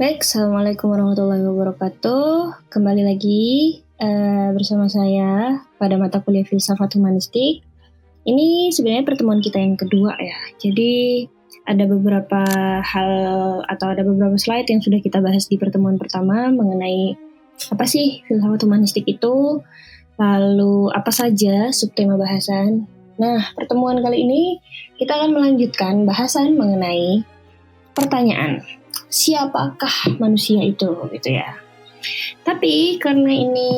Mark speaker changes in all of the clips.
Speaker 1: Baik, Assalamualaikum warahmatullahi wabarakatuh. Kembali lagi bersama saya pada mata kuliah Filsafat Humanistik. Ini sebenarnya pertemuan kita yang kedua ya. Jadi ada beberapa hal atau ada beberapa slide yang sudah kita bahas di pertemuan pertama mengenai apa sih Filsafat Humanistik itu, lalu apa saja subtema bahasan. Nah, pertemuan kali ini kita akan melanjutkan bahasan mengenai pertanyaan. Siapakah manusia itu gitu ya. Tapi karena ini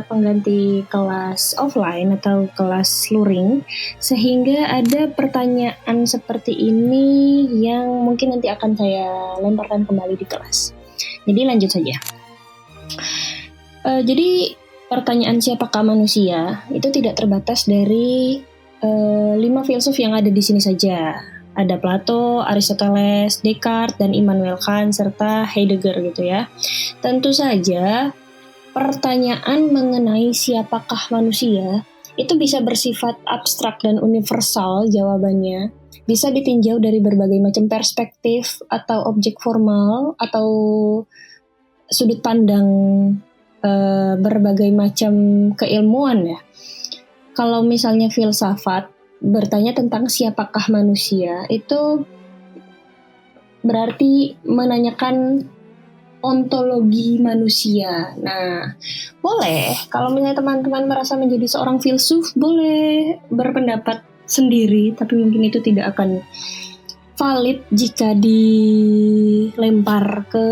Speaker 1: pengganti kelas offline atau kelas luring, sehingga ada pertanyaan seperti ini yang mungkin nanti akan saya lemparkan kembali di kelas. Jadi lanjut saja. Jadi pertanyaan siapakah manusia itu tidak terbatas dari 5 filsuf yang ada di sini saja. Ada Plato, Aristoteles, Descartes, dan Immanuel Kant, serta Heidegger gitu ya. Tentu saja, pertanyaan mengenai siapakah manusia itu bisa bersifat abstrak dan universal jawabannya. Bisa ditinjau dari berbagai macam perspektif atau objek formal atau sudut pandang berbagai macam keilmuan ya. Kalau misalnya filsafat bertanya tentang siapakah manusia, itu berarti menanyakan ontologi manusia. Nah, boleh kalau misalnya teman-teman merasa menjadi seorang filsuf, boleh berpendapat sendiri, tapi mungkin itu tidak akan valid jika dilempar ke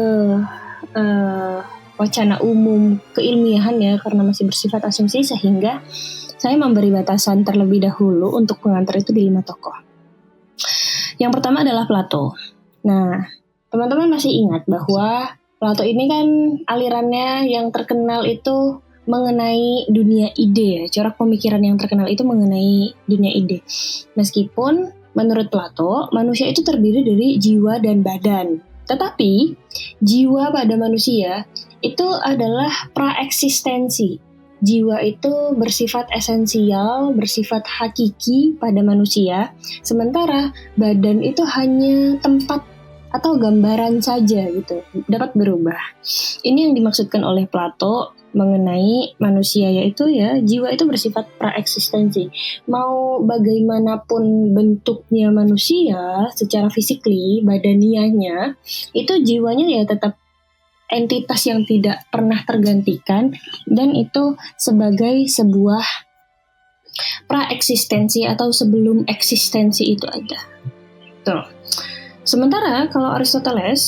Speaker 1: wacana umum keilmiahan ya, karena masih bersifat asumsi, sehingga saya memberi batasan terlebih dahulu untuk pengantar itu di 5 tokoh. Yang pertama adalah Plato. Nah, teman-teman masih ingat bahwa Plato ini kan alirannya yang terkenal itu mengenai dunia ide ya. Corak pemikiran yang terkenal itu mengenai dunia ide. Meskipun menurut Plato, manusia itu terdiri dari jiwa dan badan. Tetapi, jiwa pada manusia itu adalah praeksistensi. Jiwa itu bersifat esensial, bersifat hakiki pada manusia, sementara badan itu hanya tempat atau gambaran saja gitu, dapat berubah. Ini yang dimaksudkan oleh Plato mengenai manusia, yaitu ya jiwa itu bersifat praeksistensi. Mau bagaimanapun bentuknya manusia secara fisikly, badanianya, itu jiwanya ya tetap entitas yang tidak pernah tergantikan, dan itu sebagai sebuah praeksistensi atau sebelum eksistensi itu ada. Tuh. Sementara kalau Aristoteles,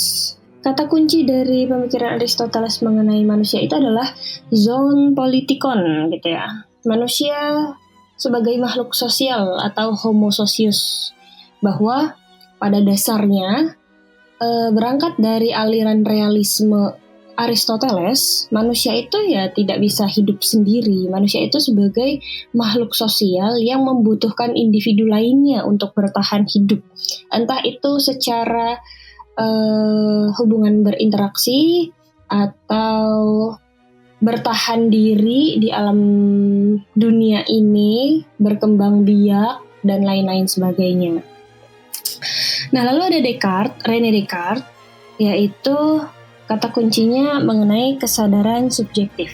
Speaker 1: kata kunci dari pemikiran Aristoteles mengenai manusia itu adalah zoon politikon gitu ya. Manusia sebagai makhluk sosial atau homo socius, bahwa pada dasarnya berangkat dari aliran realisme Aristoteles, manusia itu ya tidak bisa hidup sendiri. Manusia itu sebagai makhluk sosial yang membutuhkan individu lainnya untuk bertahan hidup. Entah itu secara hubungan berinteraksi atau bertahan diri di alam dunia ini, berkembang biak, dan lain-lain sebagainya. Nah, lalu ada René Descartes, yaitu kata kuncinya mengenai kesadaran subjektif.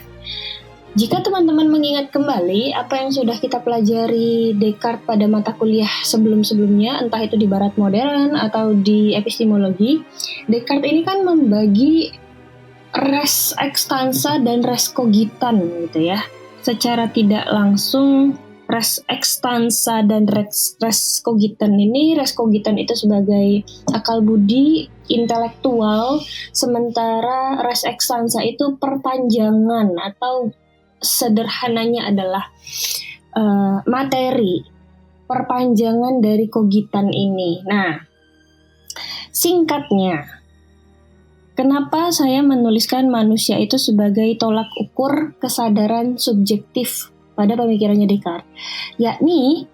Speaker 1: Jika teman-teman mengingat kembali apa yang sudah kita pelajari Descartes pada mata kuliah sebelum-sebelumnya, entah itu di barat modern atau di epistemologi, Descartes ini kan membagi res extensa dan res cogitan gitu ya. Secara tidak langsung res extensa dan res cogitan ini, res cogitan itu sebagai akal budi intelektual, sementara res extensa itu perpanjangan atau sederhananya adalah materi, perpanjangan dari cogitan ini. Nah, singkatnya, kenapa saya menuliskan manusia itu sebagai tolak ukur kesadaran subjektif pada pemikirannya Descartes, yakni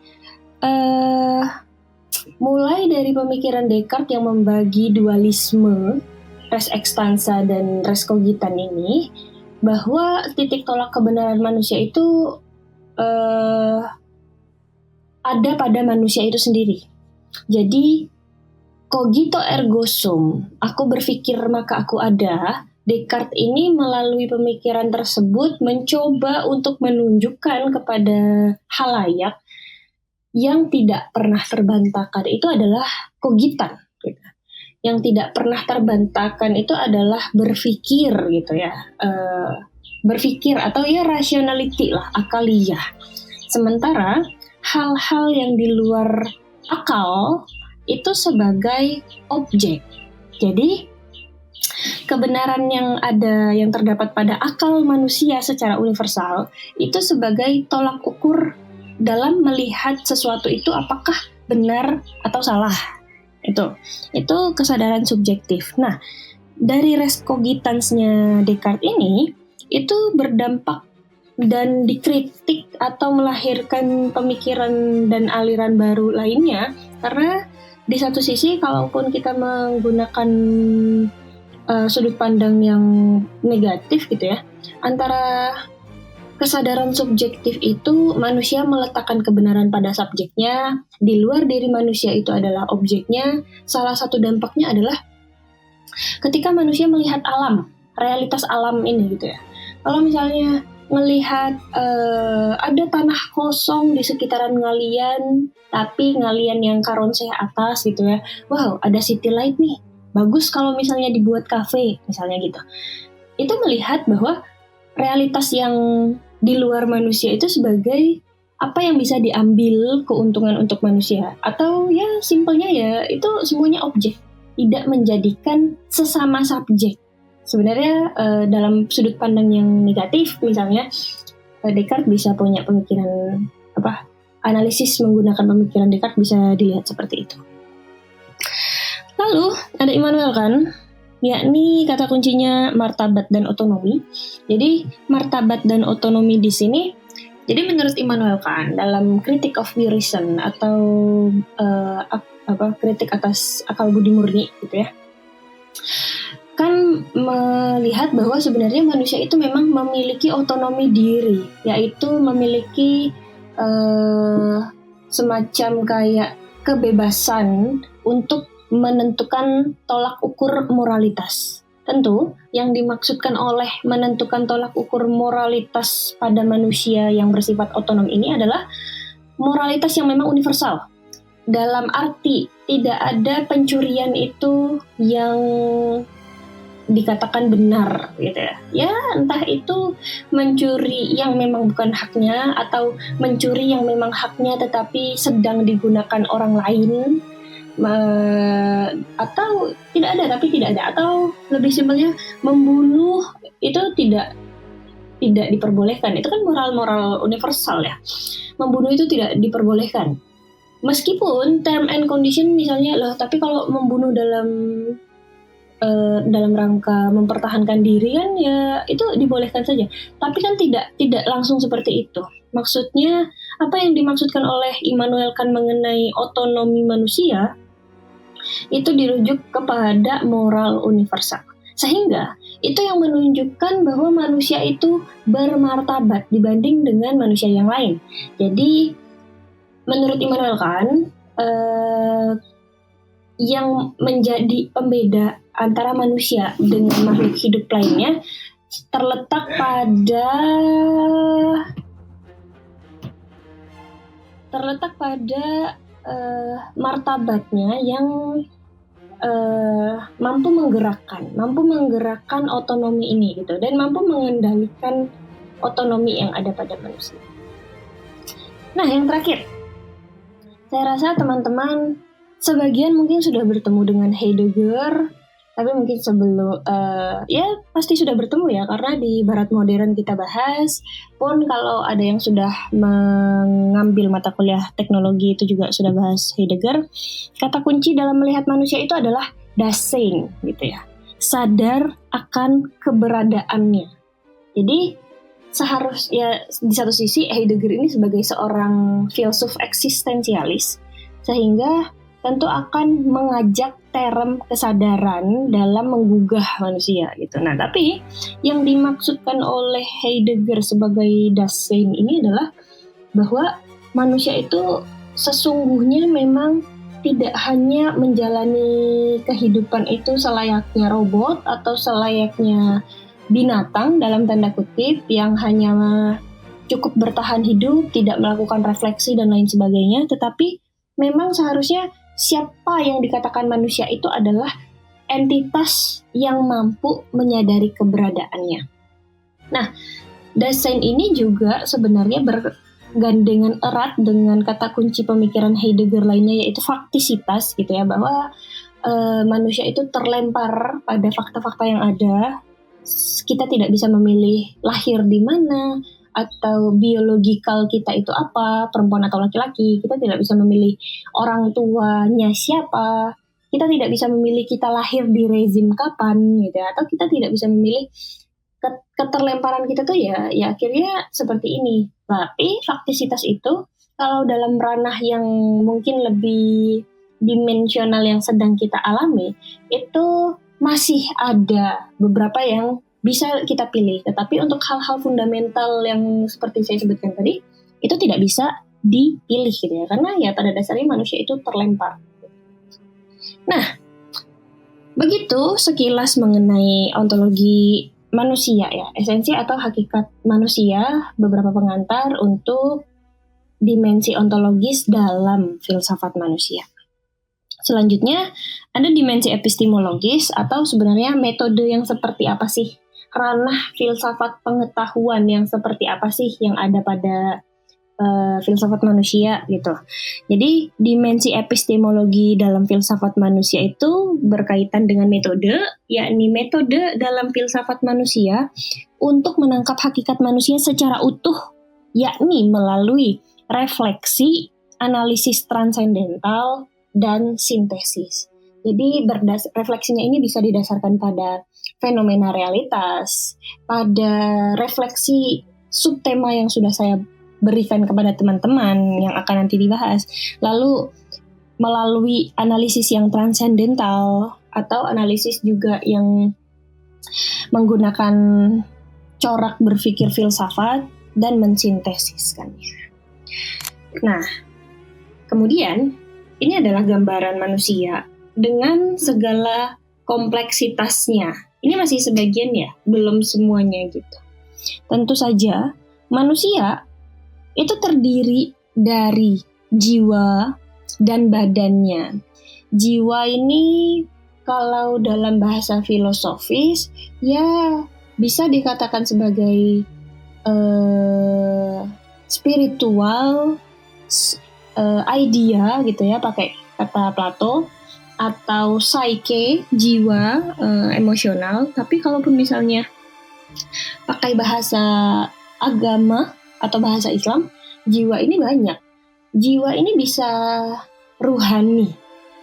Speaker 1: mulai dari pemikiran Descartes yang membagi dualisme res extensa dan res cogitan ini, bahwa titik tolak kebenaran manusia itu ada pada manusia itu sendiri. Jadi cogito ergo sum, aku berpikir maka aku ada. Descartes ini melalui pemikiran tersebut mencoba untuk menunjukkan kepada halayak yang tidak pernah terbantahkan itu adalah kogitan. Gitu. Yang tidak pernah terbantahkan itu adalah berpikir gitu ya. Berpikir atau ya rationality lah, akaliyah. Sementara hal-hal yang di luar akal itu sebagai objek. Jadi kebenaran yang ada yang terdapat pada akal manusia secara universal itu sebagai tolak ukur dalam melihat sesuatu itu apakah benar atau salah. Itu kesadaran subjektif. Nah, dari res cogitansnya Descartes ini itu berdampak dan dikritik atau melahirkan pemikiran dan aliran baru lainnya, karena di satu sisi kalaupun kita menggunakan sudut pandang yang negatif gitu ya, antara kesadaran subjektif itu manusia meletakkan kebenaran pada subjeknya, di luar diri manusia itu adalah objeknya. Salah satu dampaknya adalah ketika manusia melihat alam, realitas alam ini gitu ya. Kalau misalnya melihat ada tanah kosong di sekitaran ngalian, tapi ngalian yang karonseh atas gitu ya. Wow, ada city light nih. Bagus kalau misalnya dibuat kafe, misalnya gitu. Itu melihat bahwa realitas yang di luar manusia itu sebagai apa yang bisa diambil keuntungan untuk manusia. Atau ya simpelnya ya itu semuanya objek, tidak menjadikan sesama subjek. Sebenarnya dalam sudut pandang yang negatif misalnya Descartes bisa punya pemikiran analisis menggunakan pemikiran Descartes bisa dilihat seperti itu. Lalu ada Immanuel Kant, yakni kata kuncinya martabat dan otonomi. Jadi martabat dan otonomi di sini, jadi menurut Immanuel Kant dalam Critique of Pure Reason atau kritik atas akal budi murni gitu ya, kan melihat bahwa sebenarnya manusia itu memang memiliki otonomi diri, yaitu memiliki semacam kayak kebebasan untuk menentukan tolak ukur moralitas. Tentu, yang dimaksudkan oleh menentukan tolak ukur moralitas pada manusia yang bersifat otonom ini adalah moralitas yang memang universal. Dalam arti, tidak ada pencurian itu yang dikatakan benar gitu ya. Ya, entah itu mencuri yang memang bukan haknya atau mencuri yang memang haknya tetapi sedang digunakan orang lain. Atau tidak ada atau lebih simpelnya membunuh itu tidak diperbolehkan. Itu kan moral universal ya. Membunuh itu tidak diperbolehkan. Meskipun term and condition misalnya lah, tapi kalau membunuh dalam rangka mempertahankan diri kan ya itu dibolehkan saja. Tapi kan tidak langsung seperti itu. Maksudnya apa yang dimaksudkan oleh Immanuel Kant mengenai otonomi manusia itu dirujuk kepada moral universal. Sehingga itu yang menunjukkan bahwa manusia itu bermartabat dibanding dengan manusia yang lain. Jadi menurut Immanuel Kant yang menjadi pembeda antara manusia dengan makhluk hidup lainnya terletak pada martabatnya yang mampu menggerakkan otonomi ini gitu, dan mampu mengendalikan otonomi yang ada pada manusia. Nah, yang terakhir, saya rasa teman-teman sebagian mungkin sudah bertemu dengan Heidegger, tapi mungkin sebelum ya pasti sudah bertemu ya, karena di barat modern kita bahas. Pun kalau ada yang sudah mengambil mata kuliah teknologi itu juga sudah bahas Heidegger. Kata kunci dalam melihat manusia itu adalah Dasein gitu ya, sadar akan keberadaannya. Jadi seharusnya di satu sisi Heidegger ini sebagai seorang filsuf eksistensialis, sehingga tentu akan mengajak term kesadaran dalam menggugah manusia gitu. Nah, tapi yang dimaksudkan oleh Heidegger sebagai Dasein ini adalah bahwa manusia itu sesungguhnya memang tidak hanya menjalani kehidupan itu selayaknya robot atau selayaknya binatang dalam tanda kutip yang hanya cukup bertahan hidup, tidak melakukan refleksi dan lain sebagainya, tetapi memang seharusnya siapa yang dikatakan manusia itu adalah entitas yang mampu menyadari keberadaannya. Nah, Dasein ini juga sebenarnya bergandengan erat dengan kata kunci pemikiran Heidegger lainnya, yaitu faktisitas gitu ya, bahwa manusia itu terlempar pada fakta-fakta yang ada. Kita tidak bisa memilih lahir di mana atau biologikal kita itu apa, perempuan atau laki-laki. Kita tidak bisa memilih orang tuanya siapa. Kita tidak bisa memilih kita lahir di rezim kapan gitu ya, atau kita tidak bisa memilih keterlemparan kita tuh ya akhirnya seperti ini. Tapi faktisitas itu kalau dalam ranah yang mungkin lebih dimensional yang sedang kita alami, itu masih ada beberapa yang bisa kita pilih. Tetapi untuk hal-hal fundamental yang seperti saya sebutkan tadi, itu tidak bisa dipilih gitu ya, karena ya pada dasarnya manusia itu terlempar. Nah, begitu sekilas mengenai ontologi manusia ya, esensi atau hakikat manusia, beberapa pengantar untuk dimensi ontologis dalam filsafat manusia. Selanjutnya ada dimensi epistemologis atau sebenarnya metode yang seperti apa sih, ranah filsafat pengetahuan yang seperti apa sih yang ada pada filsafat manusia gitu. Jadi dimensi epistemologi dalam filsafat manusia itu berkaitan dengan metode, yakni metode dalam filsafat manusia untuk menangkap hakikat manusia secara utuh, yakni melalui refleksi, analisis transendental, dan sintesis. Jadi refleksinya ini bisa didasarkan pada fenomena realitas, pada refleksi subtema yang sudah saya berikan kepada teman-teman yang akan nanti dibahas. Lalu melalui analisis yang transendental atau analisis juga yang menggunakan corak berpikir filsafat dan mensintesiskannya. Nah, kemudian ini adalah gambaran manusia dengan segala kompleksitasnya. Ini masih sebagian ya, belum semuanya gitu. Tentu saja manusia itu terdiri dari jiwa dan badannya. Jiwa ini kalau dalam bahasa filosofis ya bisa dikatakan sebagai spiritual idea gitu ya, pakai kata Plato, atau psyche, jiwa, emosional. Tapi kalaupun misalnya pakai bahasa agama atau bahasa Islam, jiwa ini banyak. Jiwa ini bisa ruhani,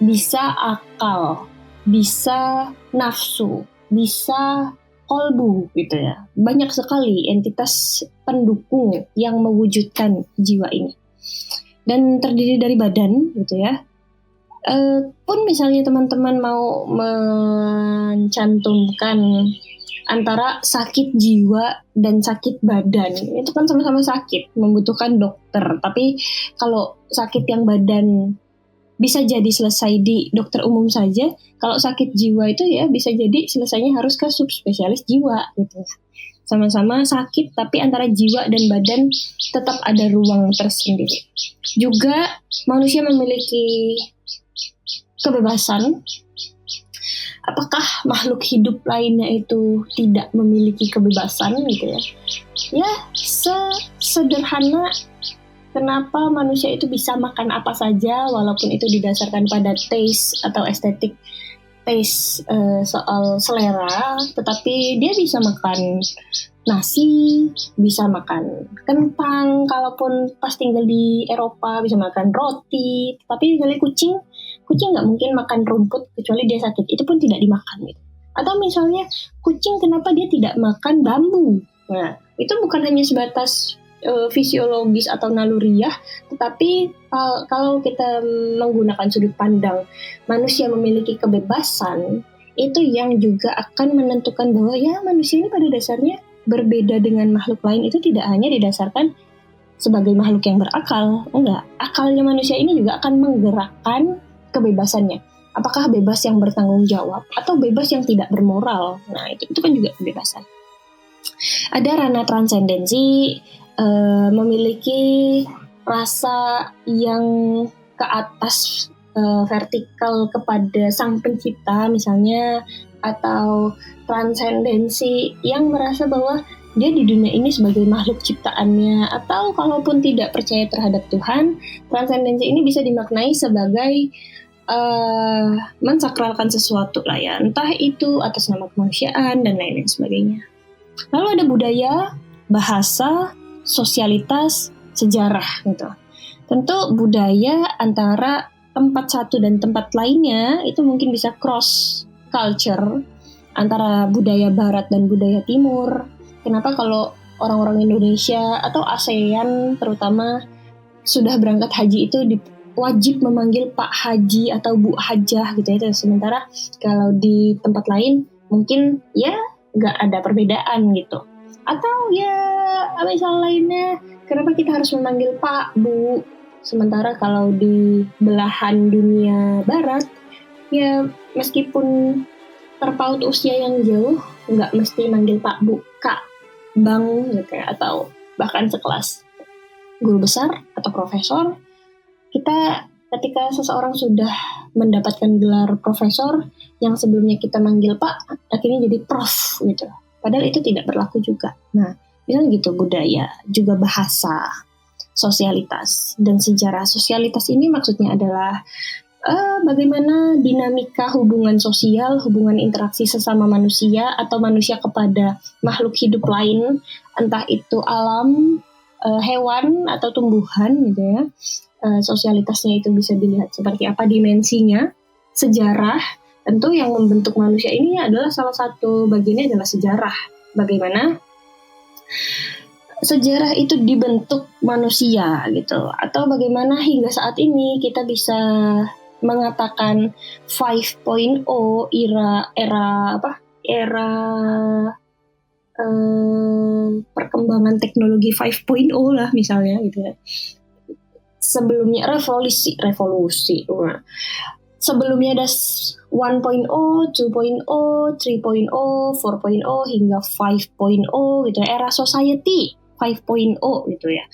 Speaker 1: bisa akal, bisa nafsu, bisa kolbu gitu ya. Banyak sekali entitas pendukung yang mewujudkan jiwa ini. Dan terdiri dari badan gitu ya. Pun misalnya teman-teman mau mencantumkan antara sakit jiwa dan sakit badan, itu kan sama-sama sakit, membutuhkan dokter. Tapi kalau sakit yang badan bisa jadi selesai di dokter umum saja, kalau sakit jiwa itu ya bisa jadi selesainya harus ke subspesialis jiwa gitu. Sama-sama sakit, tapi antara jiwa dan badan tetap ada ruang tersendiri. Juga manusia memiliki kebebasan. Apakah makhluk hidup lainnya itu tidak memiliki kebebasan gitu ya? Ya, sederhana kenapa manusia itu bisa makan apa saja walaupun itu didasarkan pada taste atau estetik, taste soal selera, tetapi dia bisa makan nasi, bisa makan kentang, kalaupun pas tinggal di Eropa bisa makan roti. Tapi misalnya kucing nggak mungkin makan rumput kecuali dia sakit, itu pun tidak dimakan gitu. Atau misalnya kucing kenapa dia tidak makan bambu? Nah, itu bukan hanya sebatas fisiologis atau naluriah, tetapi kalau kita menggunakan sudut pandang manusia memiliki kebebasan, itu yang juga akan menentukan bahwa ya manusia ini pada dasarnya berbeda dengan makhluk lain. Itu tidak hanya didasarkan sebagai makhluk yang berakal, enggak. Akalnya manusia ini juga akan menggerakkan kebebasannya. Apakah bebas yang bertanggung jawab atau bebas yang tidak bermoral? Nah, itu kan juga kebebasan. Ada ranah transendensi, memiliki rasa yang ke atas, vertikal kepada sang pencipta misalnya, atau transendensi yang merasa bahwa dia di dunia ini sebagai makhluk ciptaannya, atau kalaupun tidak percaya terhadap Tuhan, transendensi ini bisa dimaknai sebagai mensakralkan sesuatu lah ya, entah itu atas nama kemanusiaan dan lain-lain sebagainya. Lalu ada budaya, bahasa, sosialitas, sejarah gitu. Tentu budaya antara tempat satu dan tempat lainnya itu mungkin bisa cross culture antara budaya barat dan budaya timur. Kenapa kalau orang-orang Indonesia atau ASEAN terutama sudah berangkat haji itu wajib memanggil Pak Haji atau Bu Hajah gitu ya. Sementara kalau di tempat lain mungkin ya nggak ada perbedaan gitu. Atau ya misal lainnya, kenapa kita harus memanggil Pak, Bu? Sementara kalau di belahan dunia barat, ya meskipun terpaut usia yang jauh, nggak mesti manggil Pak, Bu, Kak, Bang gitu ya. Atau bahkan sekelas guru besar atau profesor. Kita ketika seseorang sudah mendapatkan gelar profesor yang sebelumnya kita manggil Pak, akhirnya jadi Prof gitu. Padahal itu tidak berlaku juga. Nah, misalnya gitu, budaya, juga bahasa, sosialitas, dan sejarah. Sosialitas ini maksudnya adalah bagaimana dinamika hubungan sosial, hubungan interaksi sesama manusia atau manusia kepada makhluk hidup lain, entah itu alam, hewan atau tumbuhan gitu ya. Sosialitasnya itu bisa dilihat seperti apa dimensinya. Sejarah, tentu yang membentuk manusia ini adalah salah satu bagiannya adalah sejarah. Bagaimana sejarah itu dibentuk manusia gitu, atau bagaimana hingga saat ini kita bisa mengatakan 5.0 era perkembangan teknologi 5.0 lah misalnya gitu ya. Sebelumnya revolusi. Sebelumnya ada 1.0, 2.0, 3.0, 4.0 hingga 5.0 gitu ya. Era society 5.0 gitu ya.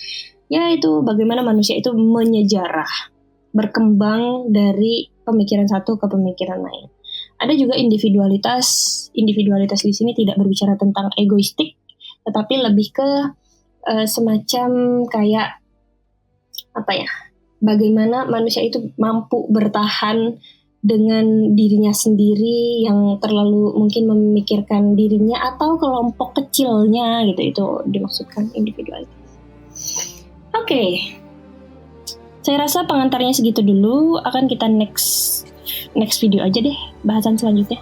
Speaker 1: Ya itu bagaimana manusia itu menyejarah, berkembang dari pemikiran satu ke pemikiran lain. Ada juga individualitas. Individualitas di sini tidak berbicara tentang egoistik, tetapi lebih ke semacam kayak bagaimana manusia itu mampu bertahan dengan dirinya sendiri yang terlalu mungkin memikirkan dirinya atau kelompok kecilnya gitu, itu dimaksudkan individualitas. Oke. Saya rasa pengantarnya segitu dulu, akan kita next video aja deh bahasan selanjutnya.